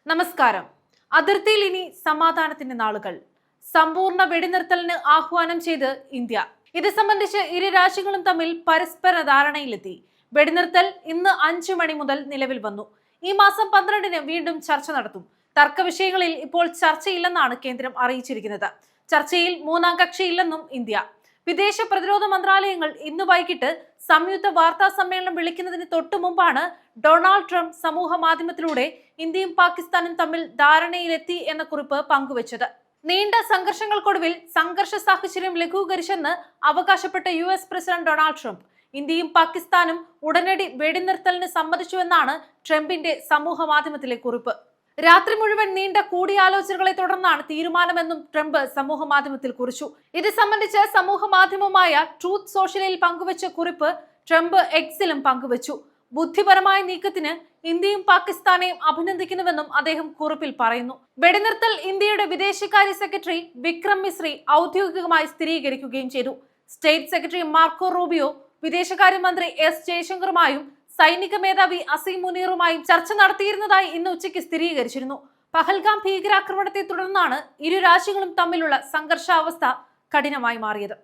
നമസ്കാരം. അതിർത്തിയിൽ ഇനി സമാധാനത്തിന്റെ നാളുകൾ. സമ്പൂർണ്ണ വെടിനിർത്തലിന് ആഹ്വാനം ചെയ്ത് ഇന്ത്യ. ഇത് സംബന്ധിച്ച് ഇരു രാജ്യങ്ങളും തമ്മിൽ പരസ്പര ധാരണയിലെത്തി. വെടിനിർത്തൽ ഇന്ന് 5 മണി മുതൽ നിലവിൽ വന്നു. ഈ മാസം 12-ന് വീണ്ടും ചർച്ച നടത്തും. തർക്ക വിഷയങ്ങളിൽ ഇപ്പോൾ ചർച്ചയില്ലെന്നാണ് കേന്ദ്രം അറിയിച്ചിരിക്കുന്നത്. ചർച്ചയിൽ മൂന്നാം കക്ഷിയില്ലെന്നും ഇന്ത്യ. വിദേശ പ്രതിരോധ മന്ത്രാലയങ്ങൾ ഇന്ന് വൈകിട്ട് സംയുക്ത വാർത്താ സമ്മേളനം വിളിക്കുന്നതിന് തൊട്ടു മുമ്പാണ് ഡൊണാൾഡ് ട്രംപ് സമൂഹ മാധ്യമത്തിലൂടെ ഇന്ത്യയും പാകിസ്ഥാനും തമ്മിൽ ധാരണയിലെത്തി എന്ന കുറിപ്പ് പങ്കുവച്ചത്. നീണ്ട സംഘർഷങ്ങൾക്കൊടുവിൽ സംഘർഷ സാഹചര്യം ലഘൂകരിച്ചെന്ന് അവകാശപ്പെട്ട US പ്രസിഡന്റ് ഡൊണാൾഡ് ട്രംപ് ഇന്ത്യയും പാകിസ്ഥാനും ഉടനടി വെടിനിർത്തലിന് സമ്മതിച്ചുവെന്നാണ് ട്രംപിന്റെ സമൂഹ മാധ്യമത്തിലെ കുറിപ്പ്. രാത്രി മുഴുവൻ നീണ്ട കൂടിയാലോചനകളെ തുടർന്നാണ് തീരുമാനമെന്നും ട്രംപ് സമൂഹ മാധ്യമത്തിൽ കുറിച്ചു. ഇത് സംബന്ധിച്ച് സമൂഹ മാധ്യമമായ ട്രൂത്ത് സോഷ്യലിൽ പങ്കുവച്ച കുറിപ്പ് ട്രംപ് എക്സിലും പങ്കുവച്ചു. ബുദ്ധിപരമായ നീക്കത്തിന് ഇന്ത്യയും പാകിസ്ഥാനെയും അഭിനന്ദിക്കുന്നുവെന്നും അദ്ദേഹം കുറിപ്പിൽ പറയുന്നു. വെടിനിർത്തൽ ഇന്ത്യയുടെ വിദേശകാര്യ സെക്രട്ടറി വിക്രം മിസ്രി ഔദ്യോഗികമായി സ്ഥിരീകരിക്കുകയും ചെയ്തു. സ്റ്റേറ്റ് സെക്രട്ടറി മാർക്കോ റൂബിയോ, വിദേശകാര്യമന്ത്രി S ജയശങ്കറുമായും സൈനിക മേധാവി അസീം മുനീറുമായും ചർച്ച നടത്തിയിരുന്നതായി ഇന്ന് ഉച്ചയ്ക്ക് സ്ഥിരീകരിച്ചിരുന്നു. പഹൽഗാം ഭീകരാക്രമണത്തെ തുടർന്നാണ് ഇരു രാജ്യങ്ങളും തമ്മിലുള്ള സംഘർഷാവസ്ഥ കഠിനമായി മാറിയത്.